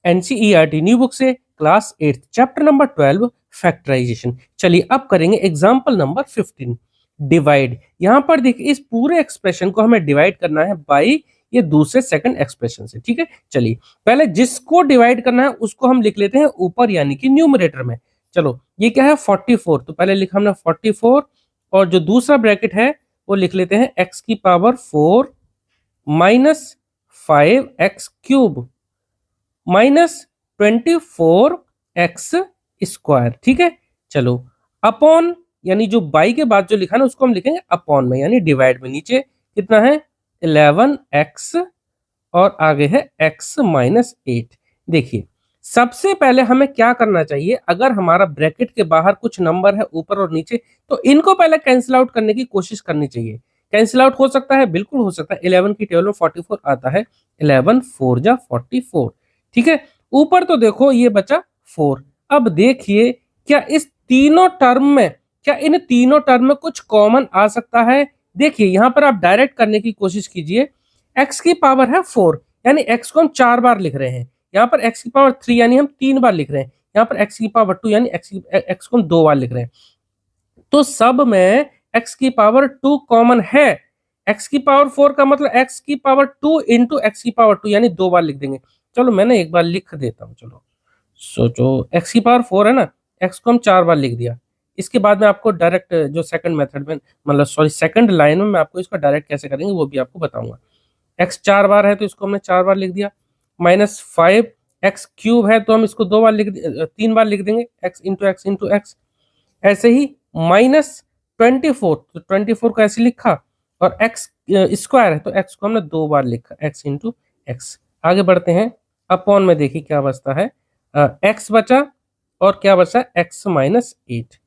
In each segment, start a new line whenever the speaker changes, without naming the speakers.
NCERT new book से class 8 chapter number 12 factorisation. चलिए अब करेंगे एग्जाम्पल नंबर 15 डिवाइड। यहां पर देखिए इस पूरे एक्सप्रेशन को हमें डिवाइड करना है बाई ये दूसरे सेकंड एक्सप्रेशन से। ठीक है, चलिए पहले जिसको डिवाइड करना है उसको हम लिख लेते हैं ऊपर यानी कि न्यूमरेटर में। चलो ये क्या है 44, तो पहले लिखा हमने 44 और जो दूसरा ब्रैकेट है वो लिख लेते हैं x की power 4 minus 5x cube minus 24x square. ठीक है, चलो अपॉन यानी जो बाई के बाद जो लिखा ना उसको हम लिखेंगे अपॉन में यानी डिवाइड में। नीचे कितना है 11x और आगे है x माइनस 8। देखिए सबसे पहले हमें क्या करना चाहिए, अगर हमारा ब्रैकेट के बाहर कुछ नंबर है ऊपर और नीचे तो इनको पहले कैंसिल आउट करने की कोशिश करनी चाहिए। कैंसिल आउट हो सकता है, बिल्कुल हो सकता है। 11 की टेबल में 44 आता है, 11 4 जा 44। ठीक है, ऊपर तो देखो ये बचा 4। अब देखिए क्या इस तीनों टर्म में, क्या इन तीनों टर्म में कुछ कॉमन आ सकता है। देखिए यहां पर आप डायरेक्ट करने की कोशिश कीजिए। x की पावर है 4 यानी x को हम 4 बार लिख रहे हैं, यहाँ पर x की पावर 3 यानी हम 3 बार लिख रहे हैं, यहाँ पर x की पावर 2 यानी x को हम 2 बार लिख रहे हैं। तो सब में x की पावर 2 कॉमन है। x की पावर 4 का मतलब x की पावर 2 इंटू x की पावर 2 यानी 2 बार लिख देंगे। चलो मैंने एक बार लिख देता हूँ। चलो सोचो x की पावर 4 है ना, x को हम 4 बार लिख दिया। इसके बाद में आपको डायरेक्ट जो सेकंड मेथड में मतलब सॉरी सेकंड लाइन में मैं आपको इसको डायरेक्ट कैसे करेंगे वो भी आपको बताऊंगा। x 4 बार है तो इसको हमने 4 बार लिख दिया, माइनस 5x क्यूब है तो हम इसको 2 बार लिख 3 बार लिख देंगे, x into x into x. ऐसे ही माइनस 24 तो 24 को ऐसे लिखा और x स्क्वायर है तो x को हमने 2 बार लिखा, x इंटू एक्स। आगे बढ़ते हैं, अपॉन में देखिए क्या बचता है, x बचा और क्या बचा x माइनस 8।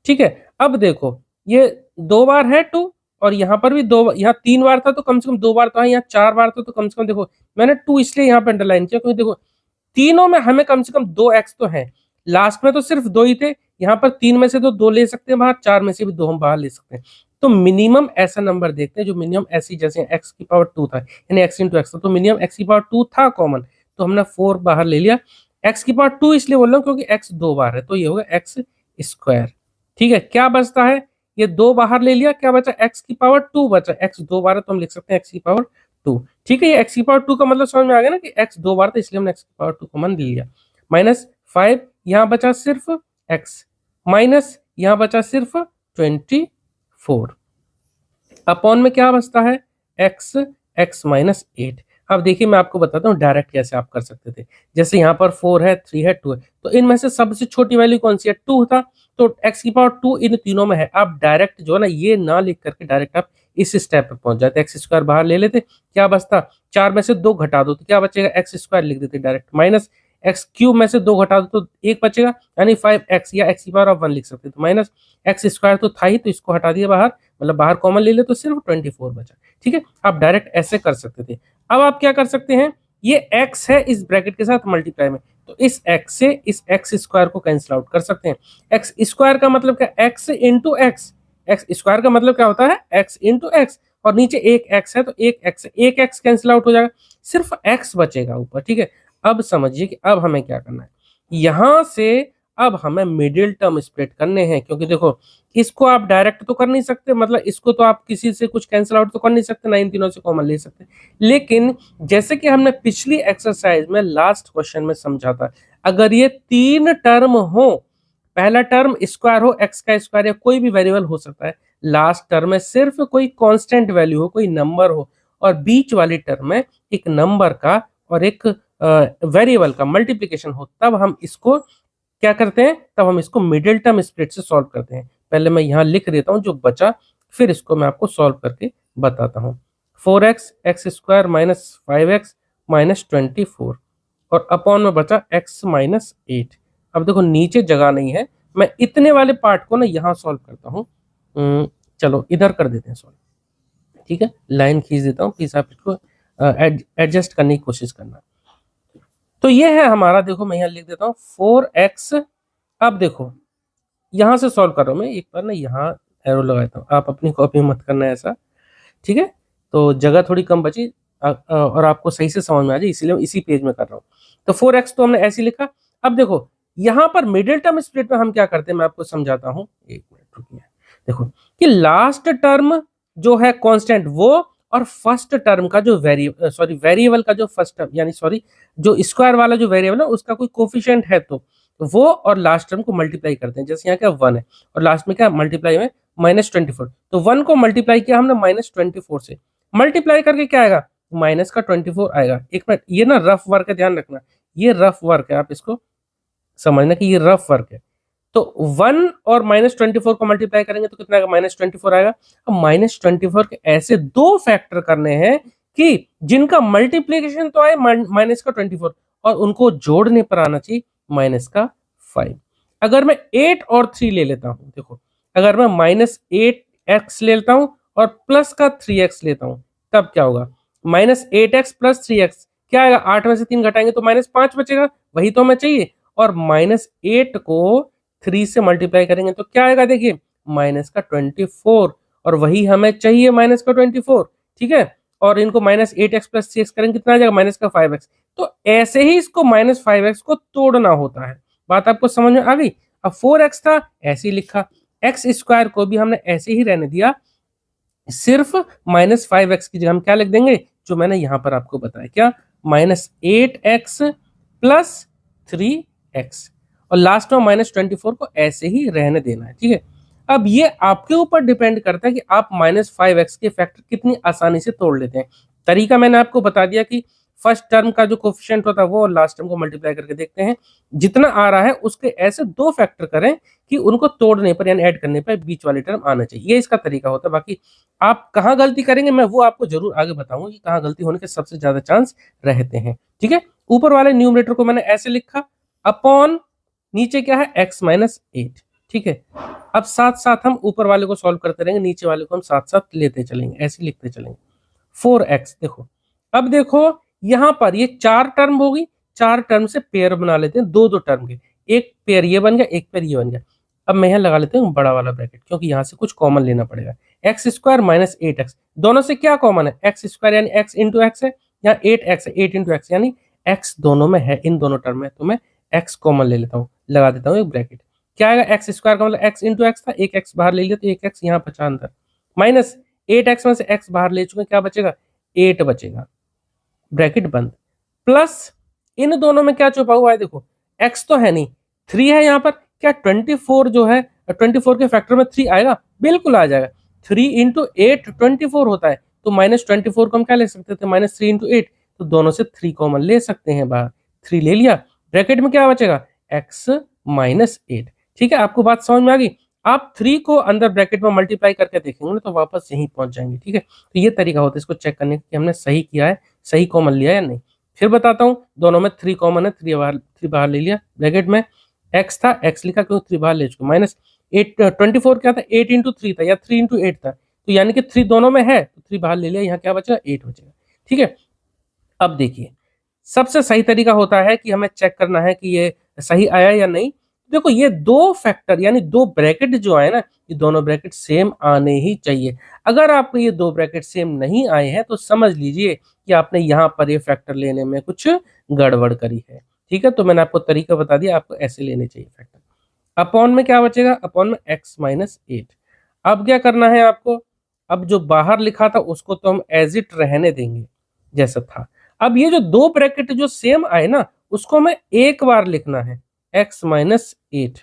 ठीक है, अब देखो ये 2 बार है 2 और यहाँ पर भी 2, यहाँ 3 बार था तो कम से कम 2 बार तो है, यहाँ 4 बार था तो कम से कम देखो मैंने 2 इसलिए यहाँ पे अंडरलाइन किया क्योंकि देखो तीनों में हमें कम से कम 2x तो है, लास्ट में तो सिर्फ 2 ही थे। यहाँ पर 3 में से तो 2 ले सकते हैं बाहर, 4 में से भी 2 हम बाहर ले सकते हैं। तो मिनिमम ऐसा नंबर देखते हैं जो मिनिमम ऐसी जैसे x की पावर 2 था यानी x इंटू एक्स था, तो मिनिमम x की पावर 2 था कॉमन तो हमने 4 बाहर ले लिया। x की पावर 2 इसलिए बोल रहा हूँ क्योंकि x 2 बार है तो ये होगा x स्क्वायर। ठीक है, क्या बचता है, ये 2 बाहर ले लिया, क्या बचा x की पावर 2 बचा, x 2 बार है तो हम लिख सकते हैं x की पावर 2। ठीक है, ये x की पावर 2 का मतलब समझ में आ गया ना कि x 2 बार था इसलिए हमने x की पावर 2 कॉमन ले लिया। माइनस 5 यहाँ बचा सिर्फ x माइनस यहाँ बचा सिर्फ 24। अपॉन में क्या बचता है x माइनस 8। अब देखिए मैं आपको बताता हूँ डायरेक्ट कैसे आप कर सकते थे। जैसे यहाँ पर 4 है 3 है 2 है तो इनमें से सबसे छोटी वैल्यू कौन सी है, 2 था तो x की पावर 2 इन तीनों में है। आप डायरेक्ट जो है ना ये ना लिख करके डायरेक्ट आप इस स्टेप पे पहुंच जाते, एक्स स्क्वायर बाहर ले लेते, क्या बचता 4 में से 2 घटा दो तो क्या बचेगा एक्स स्क्वायर लिख देते डायरेक्ट, माइनस एक्स क्यूब में से 2 घटा दो तो 1 बचेगा यानी 5x या x की पावर आप 1 लिख सकते तो माइनस एक्स स्क्वायर तो था ही तो इसको हटा दिया बाहर, मतलब बाहर कॉमन ले ले तो सिर्फ 24 बचा। ठीक है, आप डायरेक्ट ऐसे कर सकते थे। अब आप क्या कर सकते हैं, ये x है इस ब्रैकेट के साथ मल्टीप्लाई में तो इस x से इस x स्क्वायर को कैंसिल आउट कर सकते हैं। x स्क्वायर का मतलब क्या x into x, x square का मतलब क्या होता है x इंटू एक्स और नीचे एक x है तो एक x कैंसिल आउट हो जाएगा, सिर्फ x बचेगा ऊपर। ठीक है, अब समझिए कि अब हमें क्या करना है, यहां से अब हमें मिडिल टर्म स्प्लिट करने हैं क्योंकि देखो इसको आप डायरेक्ट तो कर नहीं सकते, मतलब इसको तो आप किसी से कुछ कैंसिल आउट तो कर नहीं सकते ना, इन तीनों से कॉमन ले सकते। लेकिन जैसे कि हमने पिछली एक्सरसाइज में लास्ट क्वेश्चन में समझा था, अगर ये 3 टर्म हो, पहला टर्म स्क्वायर हो x का स्क्वायर या कोई भी वेरिएबल हो सकता है, लास्ट टर्म में सिर्फ कोई कांस्टेंट वैल्यू हो, कोई नंबर हो और बीच वाली टर्म में एक नंबर का और एक वेरिएबल का मल्टीप्लिकेशन हो, तब हम इसको क्या करते हैं, तब हम इसको मिडिल टर्म स्प्लिट से सॉल्व करते हैं। पहले मैं यहाँ लिख देता हूँ जो बचा, फिर इसको मैं आपको सॉल्व करके बताता हूँ। 4x x square minus 5x minus 24 और अपॉन में बचा x माइनस 8। अब देखो नीचे जगह नहीं है, मैं इतने वाले पार्ट को ना यहाँ सॉल्व करता हूँ। चलो इधर कर देते हैं सॉल्व। ठीक है, लाइन खींच देता हूँ, प्लीज आप इसको एडजस्ट करने की कोशिश करना। तो ये है हमारा, देखो मैं यहाँ लिख देता हूँ 4x। अब देखो यहाँ से सॉल्व कर रहा हूँ मैं, एक बार ना यहाँ एरो लगाता हूँ, आप अपनी कॉपी मत करना ऐसा। ठीक है, तो जगह थोड़ी कम बची और आपको सही से समझ में आ जाए इसीलिए मैं इसी पेज में कर रहा हूँ। तो 4x तो हमने ऐसे लिखा। अब देखो यहां पर मिडिल टर्म स्प्लिट में हम क्या करते हैं, मैं आपको समझाता हूं, एक मिनट रुकिए। देखो कि लास्ट टर्म जो है कांस्टेंट वो, और फर्स्ट टर्म का जो वेरिएबल का जो फर्स्ट टर्म यानी जो स्क्वायर वाला जो वेरिएबल है उसका कोई कोफिशिएंट है तो वो और लास्ट टर्म को मल्टीप्लाई करते हैं। जैसे यहाँ क्या 1 है और लास्ट में क्या मल्टीप्लाई में -24, तो 1 को मल्टीप्लाई किया हमने -24 से, मल्टीप्लाई करके क्या आएगा माइनस का 24 आएगा। एक मिनट, ये ना रफ वर्क है, ध्यान रखना, ये रफ वर्क है, आप इसको समझना कि ये रफ वर्क है। तो 1 और -24 को मल्टीप्लाई करेंगे तो कितना आएगा -24 आएगा। अब -24 के ऐसे दो फैक्टर करने हैं कि जिनका मल्टीप्लीकेशन तो आए -24 और उनको जोड़ने पर आना चाहिए -5। अगर मैं 8 और 3 ले लेता हूं, देखो अगर मैं -8x ले लेता हूं और प्लस का 3x लेता हूं तब क्या होगा, -8x + 3x क्या आएगा, 8 में से 3 घटाएंगे तो -5 बचेगा, वही तो हमें चाहिए। और -8 को 3 से मल्टीप्लाई करेंगे तो क्या आएगा, देखिए -24, और वही हमें चाहिए -24, ठीक है। और इनको -8x + 3x करेंगे कितना आ जाएगा -5x। तो ऐसे ही इसको -5x को तोड़ना होता है। बात आपको समझ में आ गई। अब 4x था ऐसे ही लिखा, x² को भी हमने ऐसे ही रहने दिया, सिर्फ -5x की जगह हम क्या लिख देंगे जो मैंने यहां पर आपको बताया, क्या -8x + 3x, और लास्ट में -24 को ऐसे ही रहने देना है, ठीक है। अब ये आपके ऊपर डिपेंड करता है कि आप -5x के फैक्टर कितनी आसानी से तोड़ लेते हैं। तरीका मैंने आपको बता दिया कि फर्स्ट टर्म का जो कोफिशिएंट होता है वो और लास्ट टर्म को मल्टीप्लाई करके देखते हैं, जितना आ रहा है उसके ऐसे दो फैक्टर करें कि उनको तोड़ने पर यानी ऐड करने पर बीच वाली टर्म आना चाहिए। ये इसका तरीका होता है। बाकी आप कहाँ गलती करेंगे मैं वो आपको जरूर आगे बताऊंगा कि कहाँ गलती होने के सबसे ज्यादा चांस रहते हैं, ठीक है। ऊपर वाले न्यूमरेटर को मैंने ऐसे लिखा, अपॉन नीचे क्या है x - 8, ठीक है। अब साथ साथ हम ऊपर वाले को सॉल्व करते रहेंगे, नीचे वाले को हम साथ साथ लेते चलेंगे, ऐसे लिखते चलेंगे। 4x देखो, अब देखो यहां पर ये 4 टर्म होगी, 4 टर्म से पेयर बना लेते हैं, दो टर्म के, एक पेयर ये बन गया, एक पेयर ये बन गया। अब मैं यहाँ लगा लेते हूँ बड़ा वाला ब्रैकेट, क्योंकि यहाँ से कुछ कॉमन लेना पड़ेगा। x² - 8x, दोनों से क्या कॉमन है, x² यानी x इंटू एक्स है, यहाँ 8x है, 8 इंटू एक्स यानी x दोनों में है, इन दोनों टर्म में, तो मैं x कॉमन ले लेता हूँ, लगा देता हूँ एक ब्रैकेट। क्या आएगा, x² का मतलब x इंटू एक्स था, एक x बाहर ले लिया तो एक x यहाँ बचा अंदर, माइनस 8x में से x बाहर ले चुके, क्या बचेगा 8 बचेगा, ब्रैकेट बंद, प्लस इन दोनों में क्या छुपा हुआ है, देखो x तो है नहीं, 3 है यहाँ पर, क्या 24 जो है 24 के फैक्टर में 3 आएगा, बिल्कुल आ जाएगा। 3 इंटू 8 24 होता है, तो -24 को हम क्या ले सकते थे, -3 इंटू 8, तो दोनों से 3 कॉमन ले सकते हैं बाहर, 3 ले लिया, ब्रैकेट में क्या बचेगा x - 8, ठीक है। आपको बात समझ में आ गई। आप 3 को अंदर ब्रैकेट में मल्टीप्लाई करके देखेंगे ना तो वापस यहीं पहुंच जाएंगे, ठीक है। तो ये तरीका होता है इसको चेक करने का कि हमने सही किया है, सही कॉमन लिया या नहीं। फिर बताता हूँ, दोनों में 3 कॉमन है, 3 बाहर ले लिया, ब्रैकेट में x था, x लिखा क्यों, 3 बाहर ले चुका, -8 24 क्या था, 8 इंटू 3 था या 3 इंटू 8 था, तो यानी कि 3 दोनों में है, तो 3 बाहर ले लिया, यहाँ क्या बचेगा 8 बचेगा, ठीक है। अब देखिए सबसे सही तरीका होता है कि हमें चेक करना है कि ये सही आया या नहीं। देखो ये दो फैक्टर यानी दो ब्रैकेट जो आए ना, ये दोनों ब्रैकेट सेम आने ही चाहिए। अगर आपको ये दो ब्रैकेट सेम नहीं आए हैं तो समझ लीजिए कि आपने यहाँ पर ये फैक्टर लेने में कुछ गड़बड़ करी है, ठीक है। तो मैंने आपको तरीका बता दिया, आपको ऐसे लेने चाहिए फैक्टर। अपॉन में क्या बचेगा, अपॉन में x - 8। अब क्या करना है आपको, अब जो बाहर लिखा था उसको तो हम एज इट रहने देंगे जैसा था। अब ये जो दो ब्रैकेट जो सेम आए ना उसको हमें एक बार लिखना है, x - 8।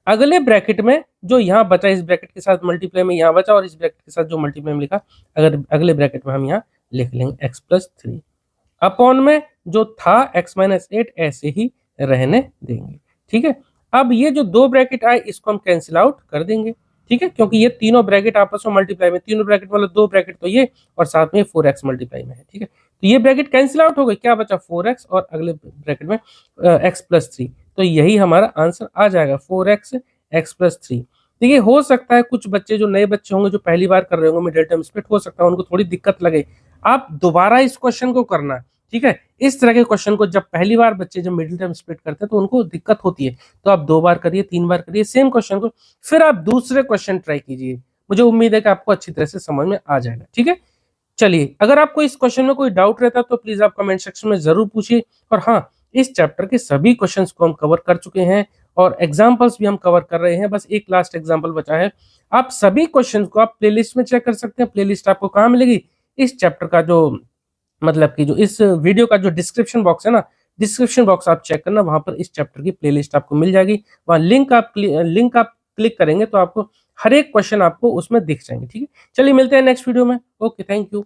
अगले ब्रैकेट में जो यहाँ बचा, इस ब्रैकेट के साथ मल्टीप्लाई में यहाँ बचा और इस ब्रैकेट के साथ जो मल्टीप्लाई में लिखा, अगर अगले ब्रैकेट में हम यहाँ लिख लेंगे x + 3। अपॉन में जो था x - 8 ऐसे ही रहने देंगे, ठीक है। अब ये जो दो ब्रैकेट आए इसको हम कैंसिल आउट कर देंगे, ठीक है, क्योंकि ये तीनों ब्रैकेट आपस में मल्टीप्लाई में, तीनों ब्रैकेट मतलब दो ब्रैकेट तो ये और साथ में 4x मल्टीप्लाई में है, ठीक है। तो ये ब्रैकेट कैंसिल आउट हो गए, क्या बचा 4x और अगले ब्रैकेट में x + 3, तो यही हमारा आंसर आ जाएगा 4x x + 3। देखिए हो सकता है कुछ बच्चे जो नए बच्चे होंगे जो पहली बार कर रहे होंगे मिडिल टर्म स्प्लिट, हो सकता है उनको थोड़ी दिक्कत लगे, आप दोबारा इस क्वेश्चन को करना, ठीक है। इस तरह के क्वेश्चन को जब पहली बार बच्चे जब मिडिल टर्म स्प्लिट करते हैं तो उनको दिक्कत होती है, तो आप 2 बार करिए, 3 बार करिए सेम क्वेश्चन को, फिर आप दूसरे क्वेश्चन ट्राई कीजिए। मुझे उम्मीद है कि आपको अच्छी तरह से समझ में आ जाएगा, ठीक है। चलिए अगर आपको इस क्वेश्चन में कोई डाउट रहता है तो प्लीज आप कमेंट सेक्शन में जरूर पूछिए, और हाँ इस चैप्टर के सभी क्वेश्चंस को हम कवर कर चुके हैं और एग्जांपल्स भी हम कवर कर रहे हैं। बस एक लास्ट एग्जांपल बचा है। आप सभी क्वेश्चंस को आप प्लेलिस्ट में चेक कर सकते हैं। प्लेलिस्ट आपको कहाँ मिलेगी? इस चैप्टर का जो मतलब कि जो इस वीडियो का जो डिस्क्रिप्शन बॉक्स है ना, डिस्क्रिप्शन बॉक्स आप चेक करना, वहां पर इस चैप्टर की प्लेलिस्ट आपको मिल जाएगी। वहां लिंक आप क्लिक करेंगे तो आपको हर एक क्वेश्चन आपको उसमें दिख जाएंगे। ठीक है, चलिए मिलते हैं नेक्स्ट वीडियो में। Okay, thank you.